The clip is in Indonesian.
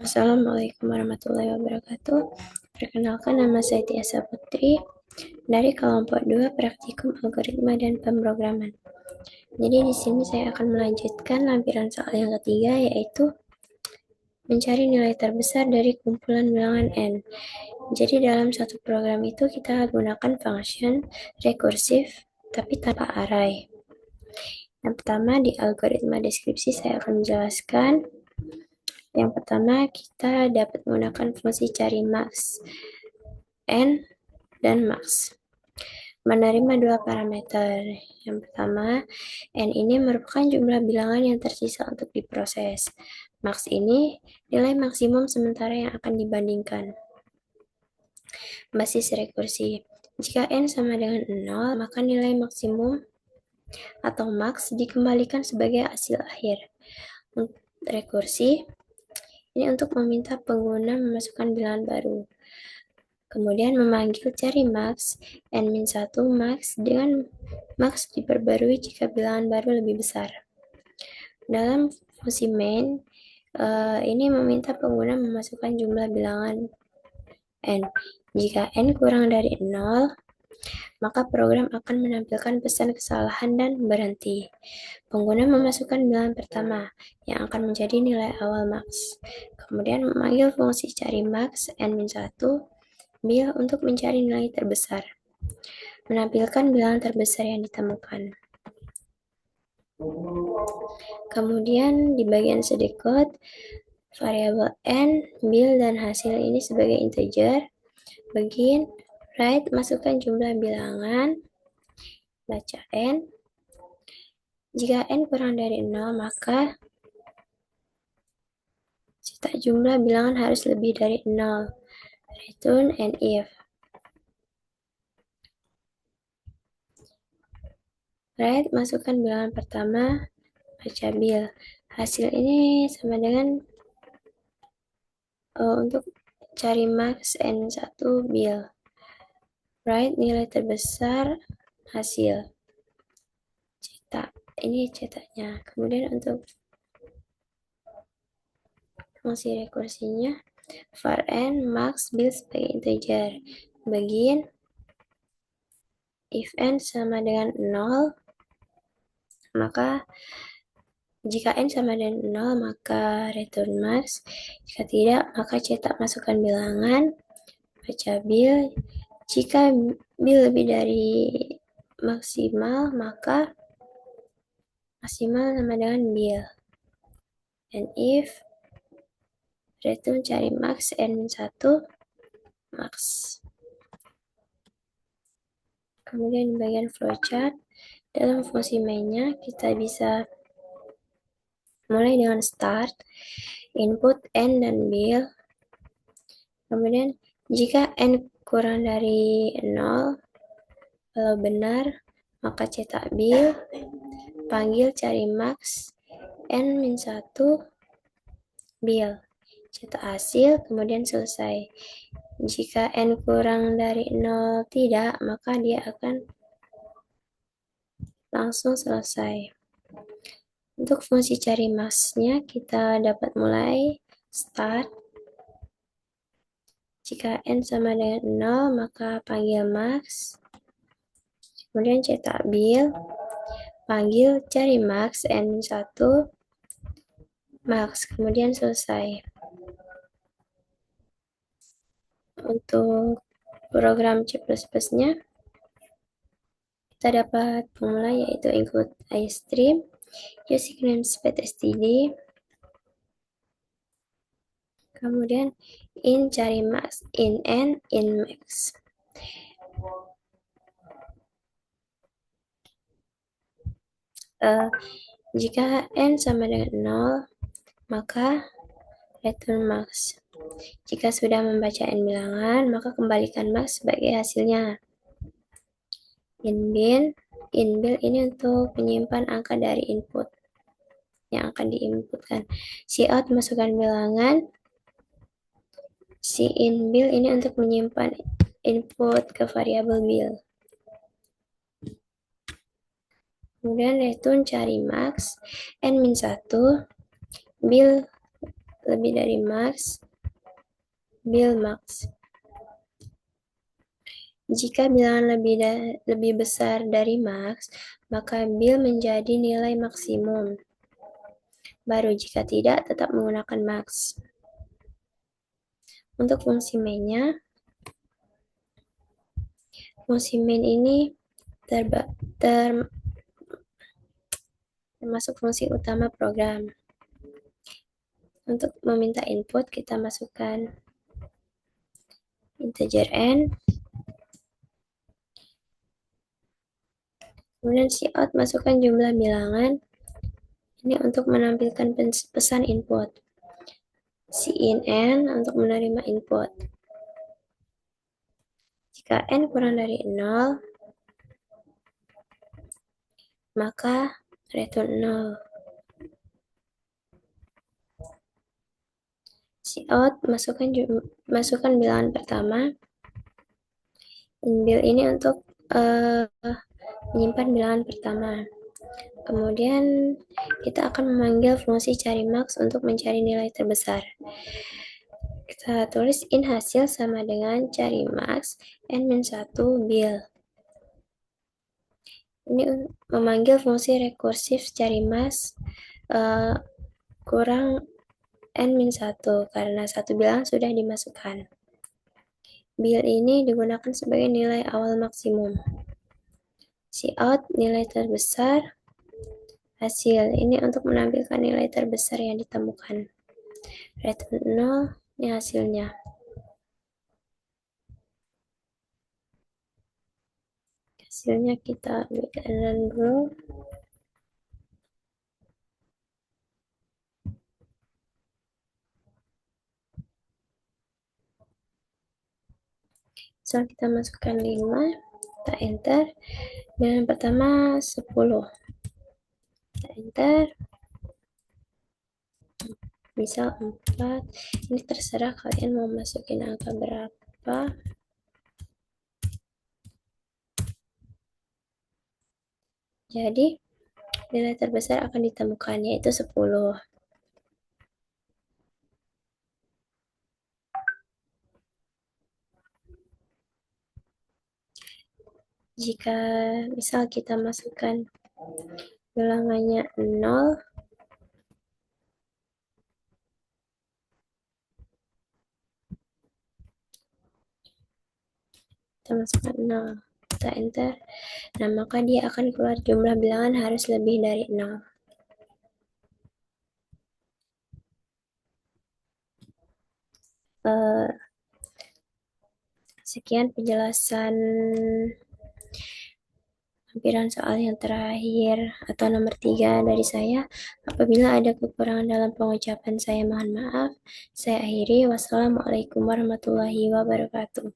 Assalamualaikum warahmatullahi wabarakatuh. Perkenalkan, nama saya Tiasa Putri dari kelompok 2 Praktikum Algoritma dan Pemrograman. Jadi di sini saya akan melanjutkan lampiran soal yang ketiga, yaitu mencari nilai terbesar dari kumpulan bilangan n. Jadi dalam satu program itu kita gunakan function rekursif tapi tanpa array. Yang pertama, di algoritma deskripsi saya akan menjelaskan. Yang pertama, kita dapat menggunakan fungsi cari max n dan max. Menerima dua parameter. Yang pertama, n ini merupakan jumlah bilangan yang tersisa untuk diproses. Max ini nilai maksimum sementara yang akan dibandingkan. Basis rekursi. Jika n sama dengan 0, maka nilai maksimum atau max dikembalikan sebagai hasil akhir. Untuk rekursi, ini untuk meminta pengguna memasukkan bilangan baru. Kemudian memanggil cari max n-1 max dengan max diperbarui jika bilangan baru lebih besar. Dalam fungsi main, ini meminta pengguna memasukkan jumlah bilangan n. Jika n kurang dari 0, maka program akan menampilkan pesan kesalahan dan berhenti. Pengguna memasukkan bilangan pertama, yang akan menjadi nilai awal max. Kemudian memanggil fungsi cari max n-1 bil untuk mencari nilai terbesar. Menampilkan bilangan terbesar yang ditemukan. Kemudian di bagian sedekot, variabel n, bil, dan hasil ini sebagai integer. Begin, write, masukkan jumlah bilangan, baca n. Jika n kurang dari 0, maka cetak jumlah bilangan harus lebih dari 0. Return and if. Write, masukkan bilangan pertama, baca bil. Hasil ini sama dengan untuk cari max n-1 bil. Write, nilai terbesar, hasil. Cetak. Ini cetaknya. Kemudian untuk fungsi rekursinya, var n max bil sebagai integer. Begin, if n sama dengan 0, maka jika n sama dengan 0, maka return max. Jika tidak, maka cetak masukkan bilangan, baca bil. Jika bil lebih dari maksimal, maka maksimal sama dengan bil. And if return cari max n-1 max. Kemudian di bagian flowchart, dalam fungsi mainnya kita bisa mulai dengan start, input n dan bil. Kemudian jika n kurang dari 0, kalau benar, maka cetak bil, panggil cari max n-1 bil. Cetak hasil, kemudian selesai. Jika n kurang dari 0 tidak, maka dia akan langsung selesai. Untuk fungsi cari max-nya, kita dapat mulai start. Jika n sama dengan 0, maka panggil max. Kemudian cetak bil, panggil cari max n-1 max, kemudian selesai. Untuk program C++ nya, kita dapat memulai yaitu include iStream, using namespace std, kemudian in cari max, in n, in max. Jika n sama dengan 0, maka return max. Jika sudah membaca n bilangan, maka kembalikan max sebagai hasilnya. In bil ini untuk menyimpan angka dari input yang akan diinputkan. Cout masukkan bilangan. In bil ini untuk menyimpan input ke variabel bil. Kemudian return cari max n-1 bil lebih dari max, bil max. Jika bilangan lebih besar dari max, maka bil menjadi nilai maksimum. Baru jika tidak, tetap menggunakan max. Untuk fungsi main-nya, fungsi main ini termasuk fungsi utama program. Untuk meminta input, kita masukkan integer n, kemudian cout masukkan jumlah bilangan, ini untuk menampilkan pesan input. Cin n untuk menerima input. Jika n kurang dari 0, maka return 0. Cout masukkan bilangan pertama. Inbil ini untuk menyimpan bilangan pertama. Kemudian kita akan memanggil fungsi cari max untuk mencari nilai terbesar. Kita tulis in hasil sama dengan cari max n-1 bil. Ini memanggil fungsi rekursif cari max kurang n-1 karena satu bilangan sudah dimasukkan. Bil ini digunakan sebagai nilai awal maksimum. Cout nilai terbesar, hasil ini untuk menampilkan nilai terbesar yang ditemukan. Return 0, ini hasilnya. Hasilnya kita run dulu. Misal kita masukkan 5, kita enter. Bilangan pertama 10. Kita enter. Misal 4. Ini terserah kalian mau masukin angka berapa. Jadi, nilai terbesar akan ditemukan, yaitu 10. Jika misal kita masukkan bilangannya 0, kita masukkan 0, kita enter, nah maka dia akan keluar jumlah bilangan harus lebih dari 0. Sekian penjelasan lampiran soal yang terakhir atau nomor 3 dari saya. Apabila ada kekurangan dalam pengucapan saya, mohon maaf. Saya akhiri. Wassalamualaikum warahmatullahi wabarakatuh.